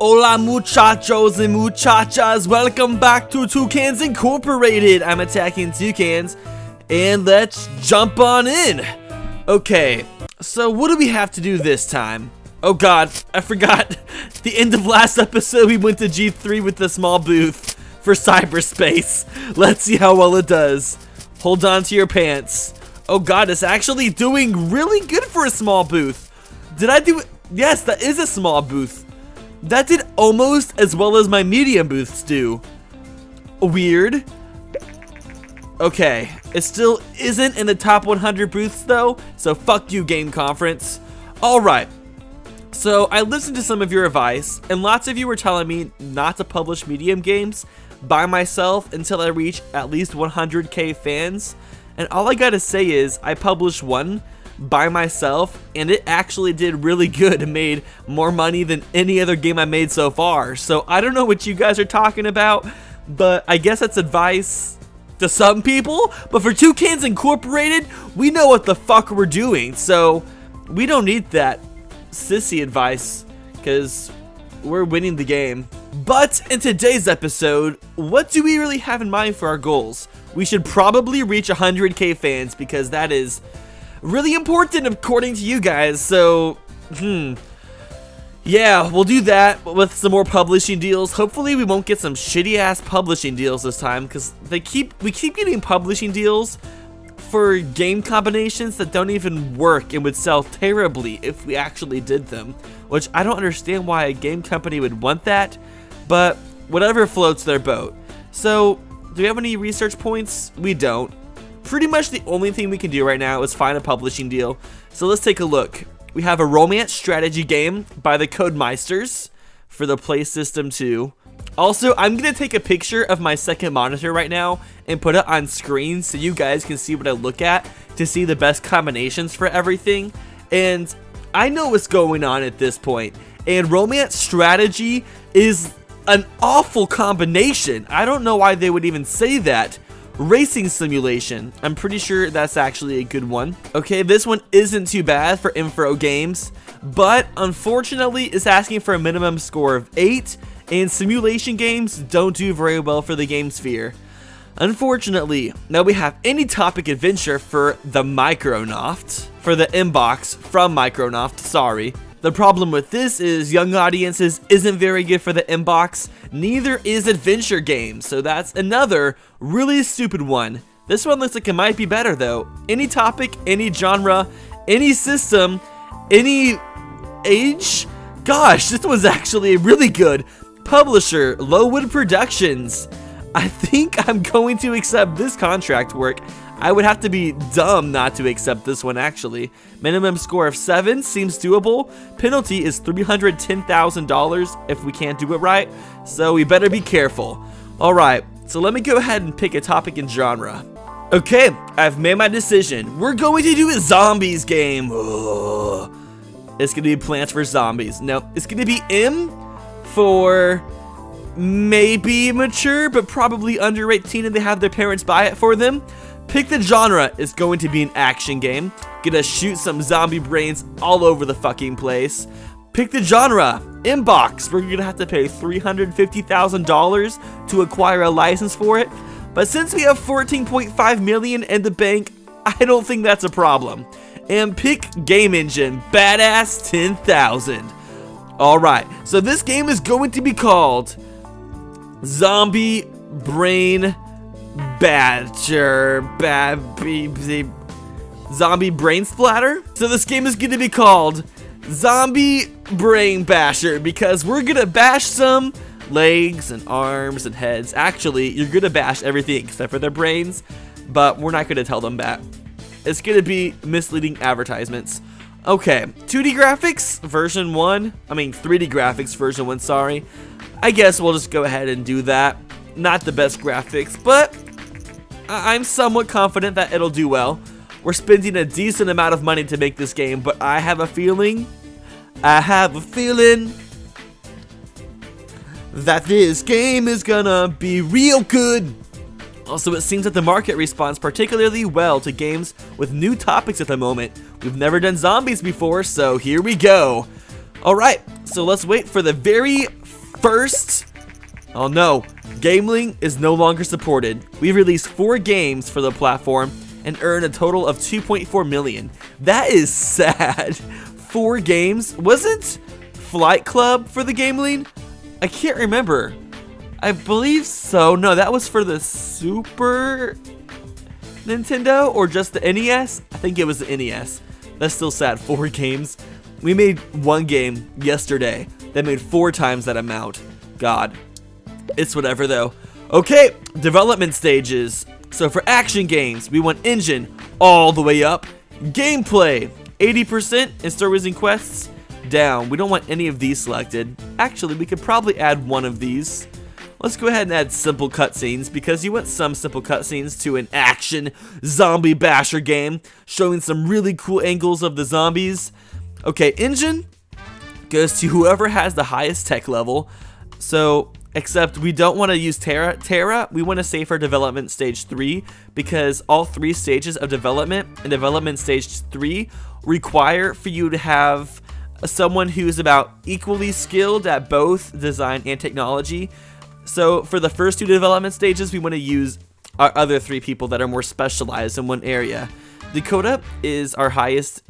Hola muchachos and muchachas, welcome back to Toucans Incorporated. I'm Attacking Toucans, and let's jump on in. Okay, so what do we have to do this time? Oh god, I forgot. The end of last episode we went to G3 with the small booth for cyberspace. Let's see how well it does. Hold on to your pants. Oh god, it's actually doing really good for a small booth. Did I do it? Yes, that is a small booth. That did almost as well as my medium booths do. Weird. Okay, it still isn't in the top 100 booths though, so fuck you, Game Conference. Alright, so I listened to some of your advice, and lots of you were telling me not to publish medium games by myself until I reach at least 100k fans. And all I gotta say is, I published one by myself, and it actually did really good and made more money than any other game I made so far. So I don't know what you guys are talking about, but I guess that's advice to some people. But for Toucans Incorporated, we know what the fuck we're doing, so we don't need that sissy advice, because we're winning the game. But in today's episode, what do we really have in mind for our goals? We should probably reach 100k fans, because that is really important according to you guys. So yeah, we'll do that with some more publishing deals. Hopefully we won't get some shitty ass publishing deals this time, because we keep getting publishing deals for game combinations that don't even work and would sell terribly if we actually did them, which I don't understand why a game company would want that, but whatever floats their boat. So do we have any research points? We don't. Pretty much the only thing we can do right now is find a publishing deal. So let's take a look. We have a romance strategy game by the Codemeisters for the Play System 2. Also, I'm going to take a picture of my second monitor right now and put it on screen so you guys can see what I look at to see the best combinations for everything. And I know what's going on at this point. And romance strategy is an awful combination. I don't know why they would even say that. Racing simulation, I'm pretty sure that's actually a good one. Okay, this one isn't too bad for Infro Games, but unfortunately it's asking for a minimum score of 8, and simulation games don't do very well for the game sphere, unfortunately. Now we have Any Topic Adventure for the Micronaut, for the inbox from Micronaut, sorry. The problem with this is young audiences isn't very good for the inbox, neither is adventure games, so that's another really stupid one. This one looks like it might be better though. Any topic, any genre, any system, any age. Gosh, this one's actually really good. Publisher, Lowood Productions. I think I'm going to accept this contract work. I would have to be dumb not to accept this one actually. Minimum score of 7 seems doable. Penalty is $310,000 if we can't do it right, so we better be careful. Alright, so let me go ahead and pick a topic and genre. Okay, I've made my decision. We're going to do a zombies game. Ugh. It's gonna be Plants vs Zombies. No, it's gonna be M for maybe mature, but probably under 18 and they have their parents buy it for them. Pick the genre is going to be an action game. Gonna shoot some zombie brains all over the fucking place. Pick the genre, inbox. We're gonna have to pay $350,000 to acquire a license for it. But since we have 14.5 million in the bank, I don't think that's a problem. And pick game engine, badass 10,000. Alright, so this game is going to be called Zombie Brain Zombie Brain Splatter. So this game is going to be called Zombie Brain Basher, because we're going to bash some legs and arms and heads. Actually, you're going to bash everything except for their brains, but we're not going to tell them that. It's going to be misleading advertisements. Okay, 2D graphics version 1. I mean 3D graphics version 1, sorry. I guess we'll just go ahead and do that. Not the best graphics, but I'm somewhat confident that it'll do well. We're spending a decent amount of money to make this game, but I have a feeling that this game is gonna be real good. Also, it seems that the market responds particularly well to games with new topics at the moment. We've never done zombies before, so here we go. Alright, so let's wait for the very first. Oh no, Gameling is no longer supported. We've released 4 games for the platform and earned a total of 2.4 million. That is sad. 4 games? Wasn't Flight Club for the Gameling? I can't remember. I believe so. No, that was for the Super Nintendo or just the NES? I think it was the NES. That's still sad. 4 games. We made 1 game yesterday that made 4 times that amount. God. It's whatever though. Okay, development stages. So for action games, we want engine all the way up. Gameplay, 80%, and stories and quests, down. We don't want any of these selected. Actually, we could probably add one of these. Let's go ahead and add simple cutscenes, because you want some simple cutscenes to an action zombie basher game, showing some really cool angles of the zombies. Okay, engine goes to whoever has the highest tech level. So, except we don't want to use Terra, we want to save for development stage 3, because all 3 stages of development and development stage 3 require for you to have someone who's about equally skilled at both design and technology. So for the first 2 development stages, we want to use our other 3 people that are more specialized in one area. Dakota is our highest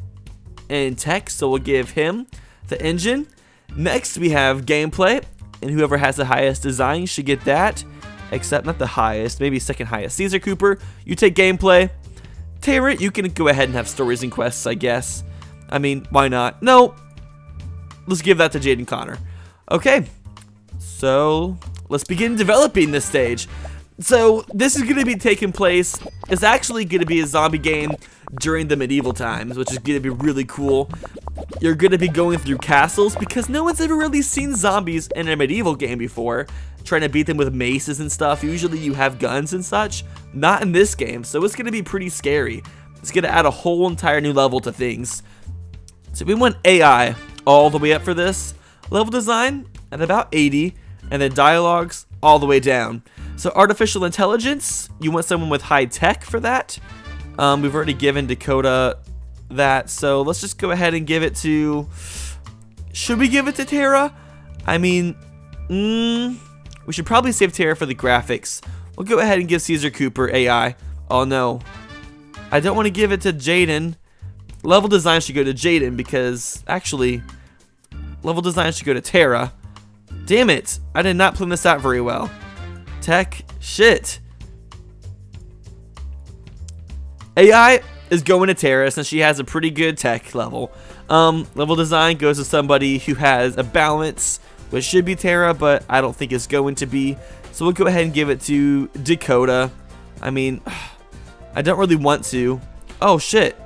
in tech, so we'll give him the engine. Next we have gameplay, and whoever has the highest design should get that, except not the highest, maybe second highest. Caesar Cooper, you take gameplay. Tara, you can go ahead and have stories and quests, I guess. I mean, why not? No, let's give that to Jaden Connor. Okay, so let's begin developing this stage. So this is going to be taking place, it's actually going to be a zombie game during the medieval times, which is going to be really cool. You're going to be going through castles, because no one's ever really seen zombies in a medieval game before, trying to beat them with maces and stuff. Usually you have guns and such, not in this game, so it's going to be pretty scary. It's going to add a whole entire new level to things. So we want AI all the way up for this, level design at about 80, and then dialogues all the way down. So artificial intelligence, you want someone with high tech for that. We've already given Dakota that, so let's just go ahead and give it to, should we give it to Tara? I mean, we should probably save Tara for the graphics. We'll go ahead and give Caesar Cooper AI. Oh no, I don't want to give it to Jaden. Level design should go to Jaden, because actually level design should go to Tara. Damn it, I did not plan this out very well. Tech, shit. AI is going to Tara since she has a pretty good tech level. Level design goes to somebody who has a balance, which should be Tara, but I don't think it's going to be. So we'll go ahead and give it to Dakota. I mean, I don't really want to. Oh shit.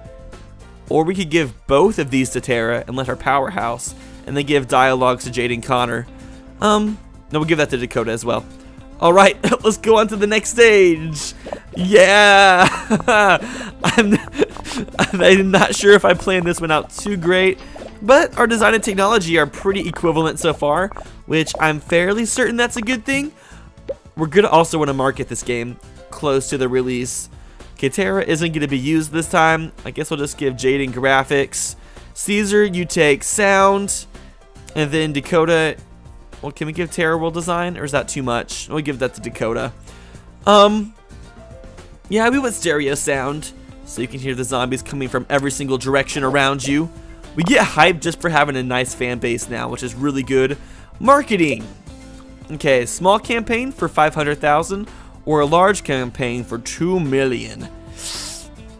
Or we could give both of these to Tara and let her powerhouse, and then give dialogues to Jaden Connor. No, we'll give that to Dakota as well. Alright, let's go on to the next stage. Yeah! I'm not sure if I planned this one out too great, but our design and technology are pretty equivalent so far, which I'm fairly certain that's a good thing. We're going to also want to market this game close to the release. Okay, Tara isn't going to be used this time. I guess we'll just give Jaden graphics. Caesar, you take sound, and then Dakota. Well, can we give Tara world design, or is that too much? We'll give that to Dakota. Yeah, we want stereo sound, so you can hear the zombies coming from every single direction around you. We get hyped just for having a nice fan base now, which is really good. Marketing. Okay, small campaign for 500,000, or a large campaign for 2 million.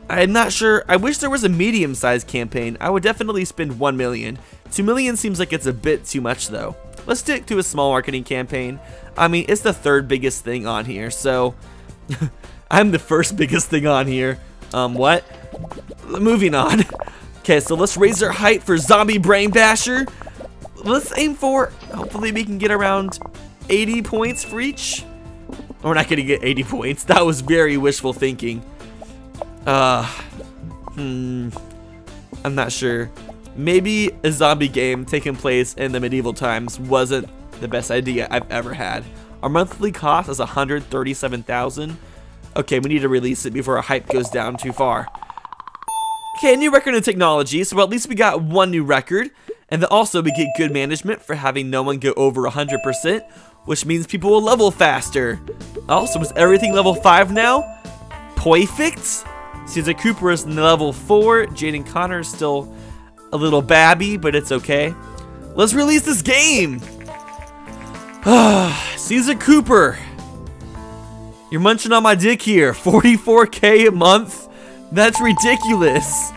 I'm not sure. I wish there was a medium-sized campaign. I would definitely spend 1 million. 2 million seems like it's a bit too much, though. Let's stick to a small marketing campaign. I mean, it's the 3rd biggest thing on here, so I'm the 1st biggest thing on here. What? Moving on. Okay, so let's raise our height for Zombie Brain Basher. Let's aim for, hopefully we can get around 80 points for each. We're not gonna get 80 points. That was very wishful thinking. I'm not sure. Maybe a zombie game taking place in the medieval times wasn't the best idea I've ever had. Our monthly cost is 137,000. Okay, we need to release it before our hype goes down too far. Okay, new record in technology, so at least we got 1 new record. And then also we get good management for having no one go over 100%, which means people will level faster. Also, is everything level 5 now? Perfect. Caesar Cooper is level 4. Jaden Connor is still a little babby, but it's okay. Let's release this game. Caesar Cooper. You're munching on my dick here. 44K a month? That's ridiculous.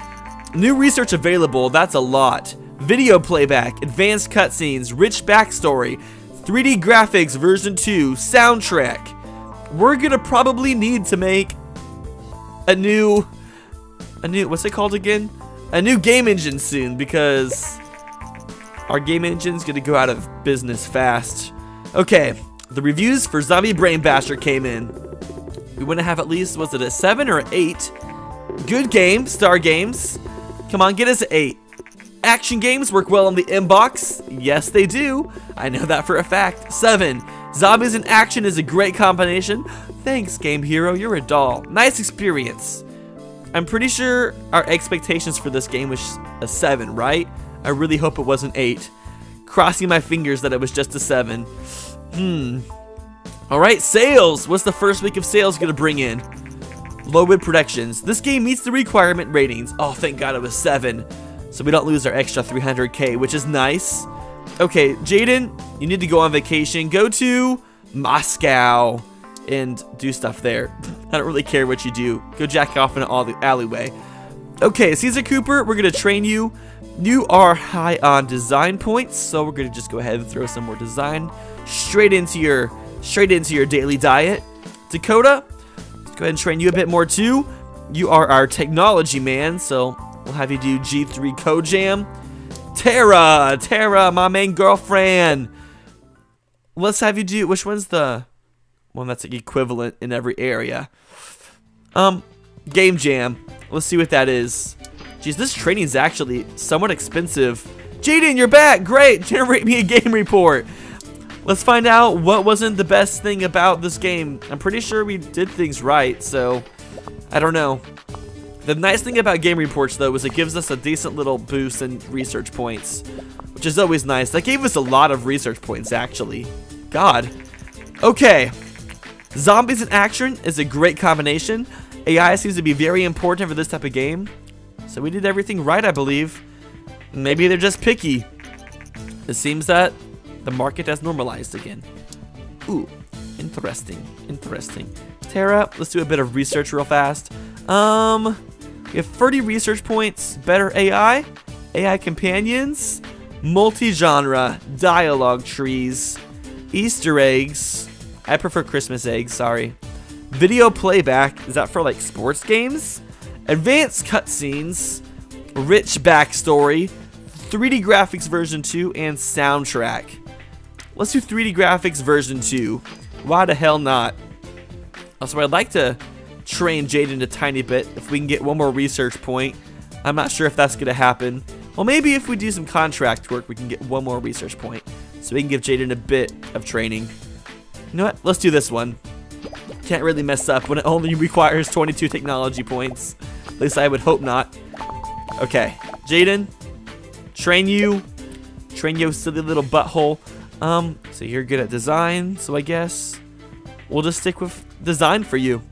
New research available. That's a lot. Video playback, advanced cutscenes, rich backstory, 3D graphics version 2, soundtrack. We're gonna probably need to make a new, what's it called again? A new game engine soon, because our game engine's gonna go out of business fast. Okay, the reviews for Zombie Brain Basher came in. We want to have at least, was it a 7 or an 8? Good game, Star Games. Come on, get us an 8. Action games work well on the inbox. Yes, they do. I know that for a fact. 7. Zombies and action is a great combination. Thanks, Game Hero. You're a doll. Nice experience. I'm pretty sure our expectations for this game was a 7, right? I really hope it was an 8. Crossing my fingers that it was just a 7. Alright, sales. What's the first week of sales gonna bring in? Low bid predictions. This game meets the requirement ratings. Oh, thank God it was 7. So we don't lose our extra 300K, which is nice. Okay, Jaden, you need to go on vacation. Go to Moscow and do stuff there. I don't really care what you do. Go jack off in an alleyway. Okay, Caesar Cooper, we're gonna train you. You are high on design points, so we're gonna just go ahead and throw some more design straight into your daily diet. Dakota, let's go ahead and train you a bit more too. You are our technology man, so we'll have you do G3 Code Jam. Tara, my main girlfriend. Let's have you do, which one's the one that's equivalent in every area? Game Jam. Let's see what that is. Geez, this training is actually somewhat expensive. Jaden, you're back. Great. Generate me a game report. Let's find out what wasn't the best thing about this game. I'm pretty sure we did things right, so I don't know. The nice thing about game reports, though, is it gives us a decent little boost in research points, which is always nice. That gave us a lot of research points, actually. God. Okay. Zombies in action is a great combination. AI seems to be very important for this type of game. So we did everything right, I believe. Maybe they're just picky. It seems that the market has normalized again. Ooh, interesting. Tara, let's do a bit of research real fast. We have 30 research points, better AI companions, multi-genre, dialogue trees, Easter eggs. I prefer Christmas eggs, sorry. Video playback, is that for like sports games? Advanced cutscenes, rich backstory, 3D graphics version 2, and soundtrack. Let's do 3D graphics version 2. Why the hell not? Also, I'd like to train Jaden a tiny bit if we can get one more research point. I'm not sure if that's going to happen. Well, maybe if we do some contract work, we can get one more research point. So we can give Jaden a bit of training. You know what? Let's do this one. Can't really mess up when it only requires 22 technology points. At least I would hope not. Okay, Jaden, train you silly little butthole. So you're good at design, so I guess we'll just stick with design for you.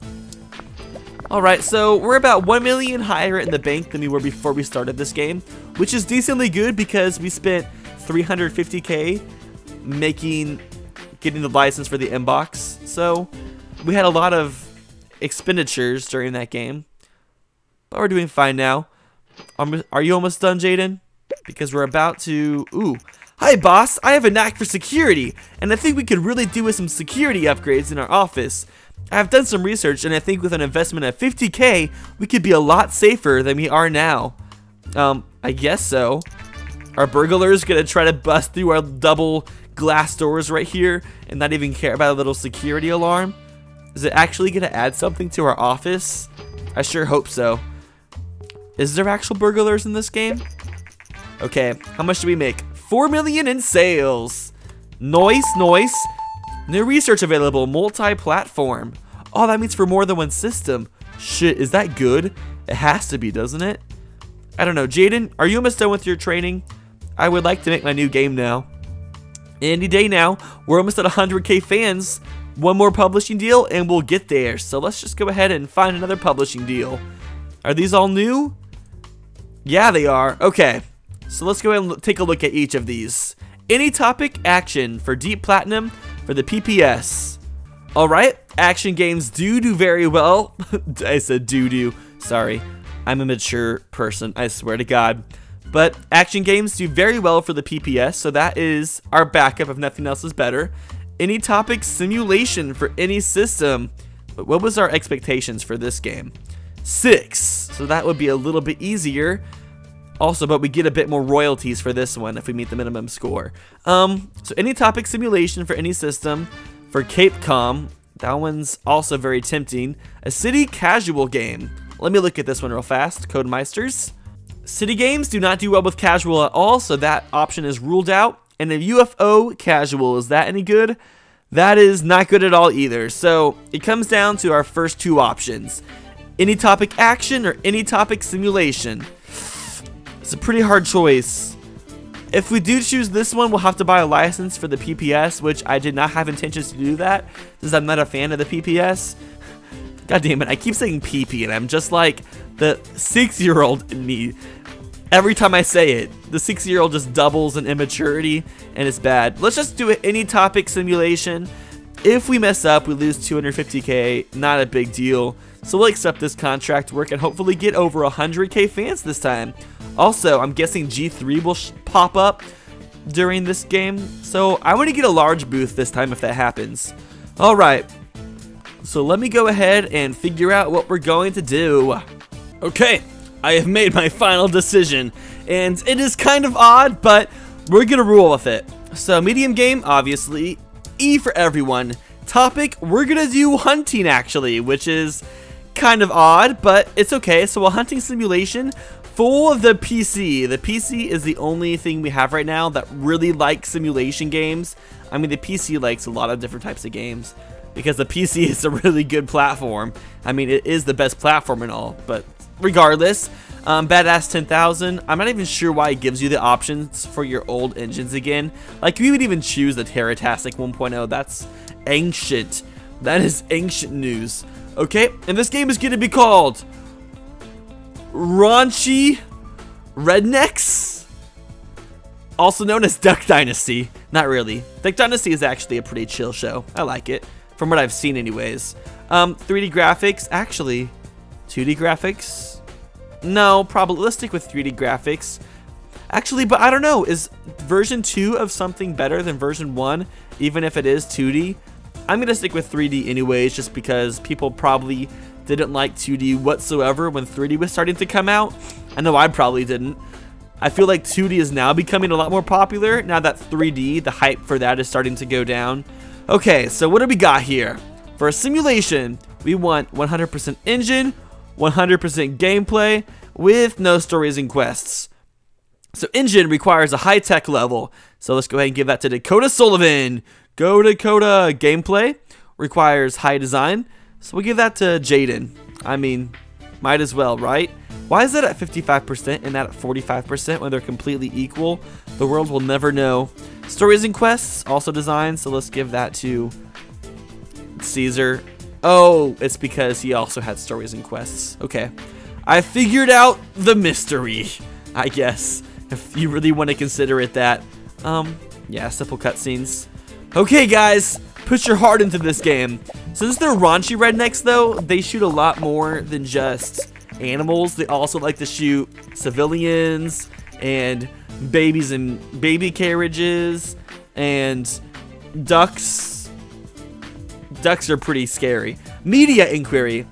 Alright, so we're about 1 million higher in the bank than we were before we started this game, which is decently good because we spent 350K getting the license for the inbox. So we had a lot of expenditures during that game, but we're doing fine now. Are you almost done, Jaden? Because we're about to... Ooh. Hi, boss. I have a knack for security, and I think we could really do with some security upgrades in our office. I've done some research, and I think with an investment of 50K, we could be a lot safer than we are now. I guess so. Are burglars gonna try to bust through our double glass doors right here and not even care about a little security alarm? Is it actually gonna add something to our office? I sure hope so. Is there actual burglars in this game? Okay, how much do we make? 4 million in sales. Nice. New research available, multi-platform. Oh, that means for more than one system. Shit, is that good? It has to be, doesn't it? I don't know. Jaden, are you almost done with your training? I would like to make my new game now. Any day now. We're almost at 100K fans. One more publishing deal and we'll get there. So let's just go ahead and find another publishing deal. Are these all new? Yeah, they are. Okay. So let's go ahead and take a look at each of these. Any topic action for Deep Platinum for the PPS. Alright, action games do very well. I said do. Sorry, I'm a mature person, I swear to God. But action games do very well for the PPS, so that is our backup if nothing else is better. Any topic simulation for any system. But what was our expectations for this game? 6, so that would be a little bit easier. Also, but we get a bit more royalties for this one if we meet the minimum score. So any topic simulation for any system. For Capcom, that one's also very tempting. A city casual game. Let me look at this one real fast. Codemeisters. City games do not do well with casual at all, so that option is ruled out. And the UFO casual, is that any good? That is not good at all either. So it comes down to our first two options. Any topic action or any topic simulation. It's a pretty hard choice. If we do choose this one, we'll have to buy a license for the PPS, which I did not have intentions to do that, since I'm not a fan of the PPS. God damn it, I keep saying PP, and I'm just like the 6-year-old in me. Every time I say it, the 6-year-old just doubles in immaturity, and it's bad. Let's just do it any topic simulation. If we mess up, we lose 250K, not a big deal. So we'll accept this contract work and hopefully get over 100K fans this time. Also, I'm guessing G3 will pop up during this game, so I want to get a large booth this time if that happens. Alright, so let me go ahead and figure out what we're going to do. Okay, I have made my final decision, and it is kind of odd, but we're going to rule with it. So medium game, obviously, E for everyone. Topic, we're going to do hunting actually, which is kind of odd, but it's okay. So a hunting simulation for the PC. The PC is the only thing we have right now that really likes simulation games. I mean, the PC likes a lot of different types of games because the PC is a really good platform. I mean, it is the best platform and all, but regardless, Badass 10,000, I'm not even sure why it gives you the options for your old engines again. Like, we would even choose the Terratastic 1.0. That's ancient. That is ancient news. Okay, and this game is going to be called Raunchy Rednecks, also known as Duck Dynasty. Not really. Duck Dynasty is actually a pretty chill show. I like it, from what I've seen anyways. 3D graphics, actually, 2D graphics? No, probably, let's stick with 3D graphics. Actually, but I don't know, is version 2 of something better than version 1, even if it is 2D? I'm going to stick with 3D anyways, just because people probably didn't like 2D whatsoever when 3D was starting to come out. I know I probably didn't. I feel like 2D is now becoming a lot more popular now that 3D, the hype for that is starting to go down. Okay, so what do we got here? For a simulation, we want 100% engine, 100% gameplay, with no stories and quests. So engine requires a high-tech level. So let's go ahead and give that to Dakota Sullivan. Go Dakota. Gameplay requires high design. So we'll give that to Jaden. I mean, might as well, right? Why is that at 55% and that at 45% when they're completely equal? The world will never know. Stories and quests, also designed, so let's give that to Caesar. Oh, it's because he also had stories and quests. Okay. I figured out the mystery, I guess, if you really want to consider it that. Yeah, simple cutscenes. Okay, guys, put your heart into this game. Since they're raunchy rednecks, though, they shoot a lot more than just animals. They also like to shoot civilians and babies in baby carriages and ducks. Ducks are pretty scary. Media inquiry.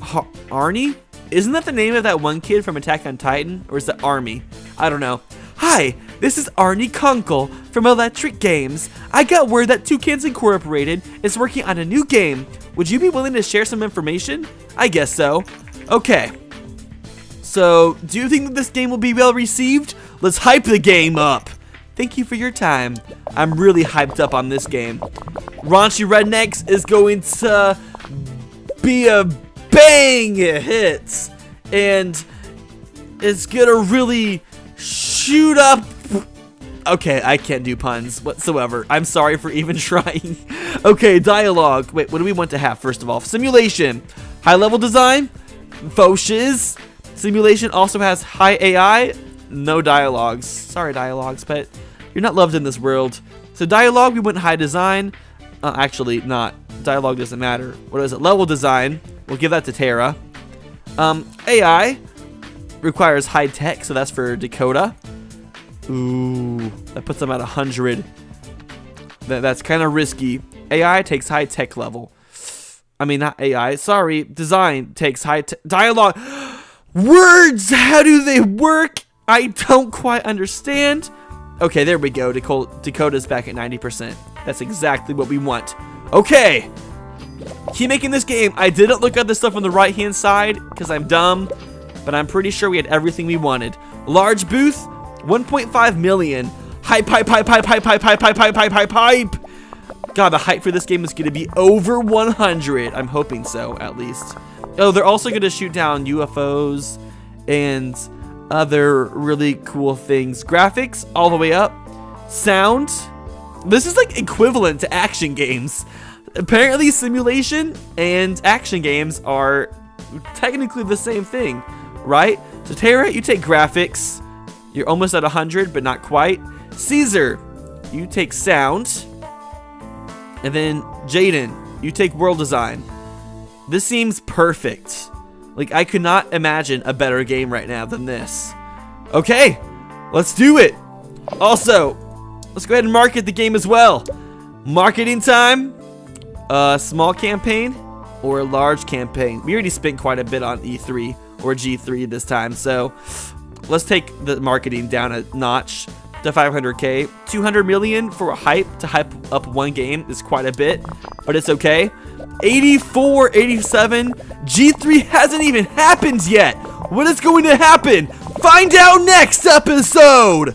Arnie? Isn't that the name of that one kid from Attack on Titan? Or is that Army? I don't know. Hi, this is Arnie Kunkel from Electric Games. I got word that Toucans Incorporated is working on a new game. Would you be willing to share some information? I guess so. Okay. So, do you think that this game will be well received? Let's hype the game up. Thank you for your time. I'm really hyped up on this game. Raunchy Rednecks is going to be a bang hit. And it's gonna really shoot up. Okay, I can't do puns whatsoever. I'm sorry for even trying. Okay, dialogue. Wait, what do we want to have first of all? Simulation. High level design. Faux shiz. Simulation also has high AI. No dialogues. Sorry, dialogues, but you're not loved in this world. So dialogue, we went high design. Actually, not. Dialogue doesn't matter. What is it? Level design. We'll give that to Tara. AI requires high tech, so that's for Dakota. Ooh, that puts them at 100. That's kind of risky. AI takes high tech level. I mean, not AI. Sorry, design takes high tech. Dialogue. Words. How do they work? I don't quite understand. Okay, there we go. Dakota's back at 90%. That's exactly what we want. Okay. Keep making this game. I didn't look at the stuff on the right-hand side because I'm dumb, but I'm pretty sure we had everything we wanted. Large booth, 1.5 million. Hype. God, the hype for this game is going to be over 100. I'm hoping so, at least. Oh, they're also going to shoot down UFOs and other really cool things. Graphics all the way up. Sound. This is like equivalent to action games. Apparently simulation and action games are technically the same thing, right? So Tara, you take graphics. You're almost at 100, but not quite. Caesar, you take sound. And then Jaden, you take world design. This seems perfect. Like, I could not imagine a better game right now than this. Okay, let's do it. Also, let's go ahead and market the game as well. Marketing time. Small campaign or a large campaign. We already spent quite a bit on E3 or G3 this time, so let's take the marketing down a notch to 500K. 200 million for a hype to hype up one game is quite a bit, but it's okay. 84, 87. G3 hasn't even happened yet. What is going to happen? Find out next episode.